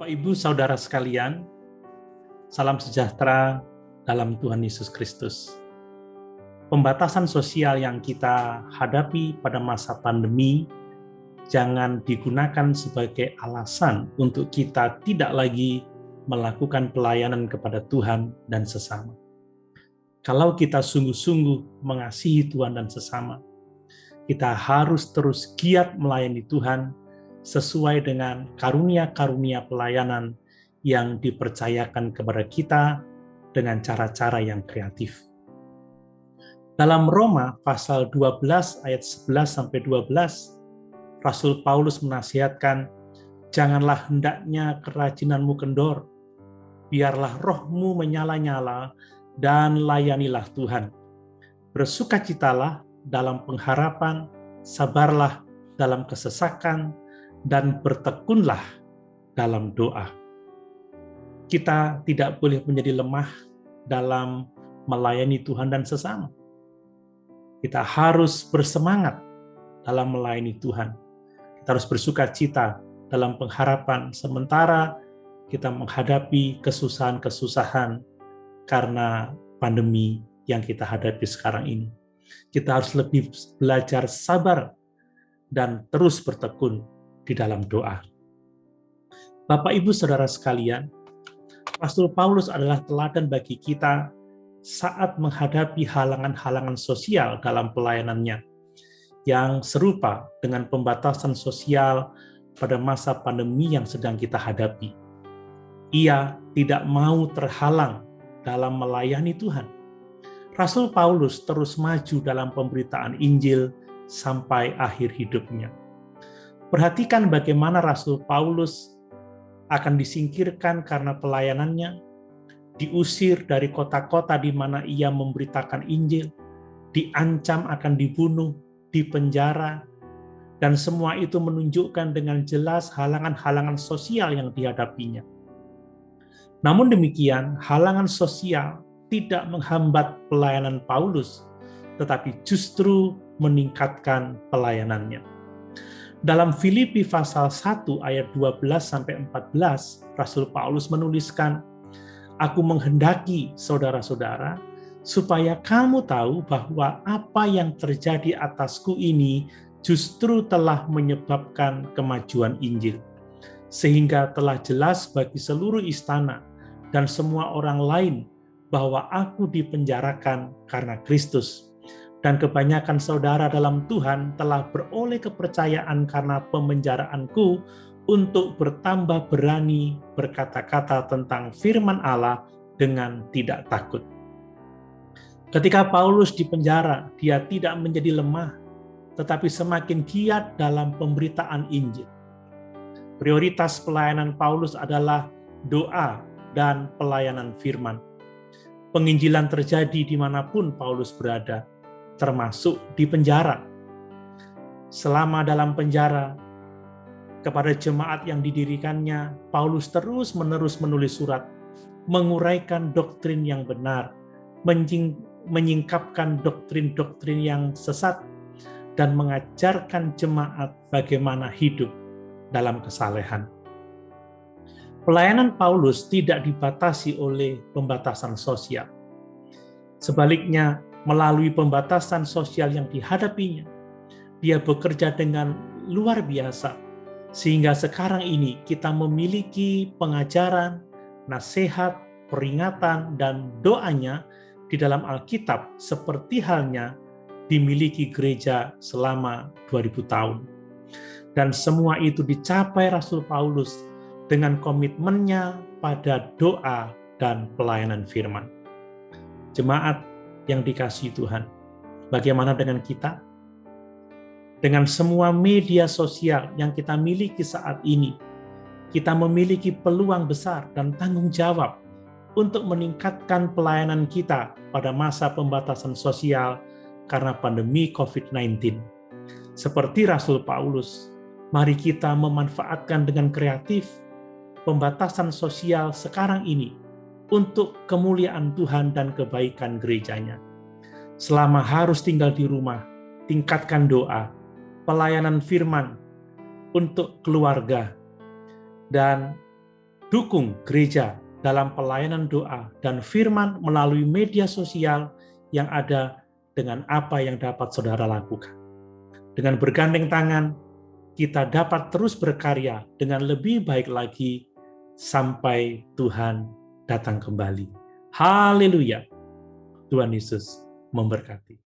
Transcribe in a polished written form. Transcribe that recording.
Bapak, Ibu, Saudara sekalian, salam sejahtera dalam Tuhan Yesus Kristus. Pembatasan sosial yang kita hadapi pada masa pandemi jangan digunakan sebagai alasan untuk kita tidak lagi melakukan pelayanan kepada Tuhan dan sesama. Kalau kita sungguh-sungguh mengasihi Tuhan dan sesama, kita harus terus giat melayani Tuhan sesuai dengan karunia-karunia pelayanan yang dipercayakan kepada kita dengan cara-cara yang kreatif. Dalam Roma pasal 12 ayat 11-12, Rasul Paulus menasihatkan, janganlah hendaknya kerajinanmu kendor, biarlah rohmu menyala-nyala dan layanilah Tuhan. Bersukacitalah dalam pengharapan, sabarlah dalam kesesakan, dan bertekunlah dalam doa. Kita tidak boleh menjadi lemah dalam melayani Tuhan dan sesama. Kita harus bersemangat dalam melayani Tuhan. Kita harus bersukacita dalam pengharapan sementara kita menghadapi kesusahan-kesusahan karena pandemi yang kita hadapi sekarang ini. Kita harus lebih belajar sabar dan terus bertekun di dalam doa. Bapak, Ibu, Saudara sekalian, Rasul Paulus adalah teladan bagi kita saat menghadapi halangan-halangan sosial dalam pelayanannya yang serupa dengan pembatasan sosial pada masa pandemi yang sedang kita hadapi. Ia tidak mau terhalang dalam melayani Tuhan. Rasul Paulus terus maju dalam pemberitaan Injil sampai akhir hidupnya. Perhatikan bagaimana Rasul Paulus akan disingkirkan karena pelayanannya, diusir dari kota-kota di mana ia memberitakan Injil, diancam akan dibunuh, dipenjara, dan semua itu menunjukkan dengan jelas halangan-halangan sosial yang dihadapinya. Namun demikian, halangan sosial tidak menghambat pelayanan Paulus, tetapi justru meningkatkan pelayanannya. Dalam Filipi pasal 1 ayat 12-14, Rasul Paulus menuliskan, "Aku menghendaki saudara-saudara supaya kamu tahu bahwa apa yang terjadi atasku ini justru telah menyebabkan kemajuan Injil, sehingga telah jelas bagi seluruh istana dan semua orang lain bahwa aku dipenjarakan karena Kristus. Dan kebanyakan saudara dalam Tuhan telah beroleh kepercayaan karena pemenjaraanku untuk bertambah berani berkata-kata tentang firman Allah dengan tidak takut." Ketika Paulus dipenjara, dia tidak menjadi lemah, tetapi semakin giat dalam pemberitaan Injil. Prioritas pelayanan Paulus adalah doa dan pelayanan firman. Penginjilan terjadi dimanapun Paulus berada, termasuk di penjara. Selama dalam penjara, kepada jemaat yang didirikannya, Paulus terus-menerus menulis surat, menguraikan doktrin yang benar, menyingkapkan doktrin-doktrin yang sesat, dan mengajarkan jemaat bagaimana hidup dalam kesalehan. Pelayanan Paulus tidak dibatasi oleh pembatasan sosial. Sebaliknya, melalui pembatasan sosial yang dihadapinya, dia bekerja dengan luar biasa, sehingga sekarang ini kita memiliki pengajaran, nasihat, peringatan, dan doanya di dalam Alkitab seperti halnya dimiliki gereja selama 2000 tahun. Dan semua itu dicapai Rasul Paulus dengan komitmennya pada doa dan pelayanan firman. Jemaat yang dikasihi Tuhan, bagaimana dengan kita? Dengan semua media sosial yang kita miliki saat ini, kita memiliki peluang besar dan tanggung jawab untuk meningkatkan pelayanan kita pada masa pembatasan sosial karena pandemi COVID-19. Seperti Rasul Paulus, mari kita memanfaatkan dengan kreatif pembatasan sosial sekarang ini untuk kemuliaan Tuhan dan kebaikan gerejanya. Selama harus tinggal di rumah, tingkatkan doa, pelayanan firman untuk keluarga, dan dukung gereja dalam pelayanan doa dan firman melalui media sosial yang ada dengan apa yang dapat saudara lakukan. Dengan bergandeng tangan, kita dapat terus berkarya dengan lebih baik lagi sampai Tuhan datang kembali. Haleluya. Tuhan Yesus memberkati.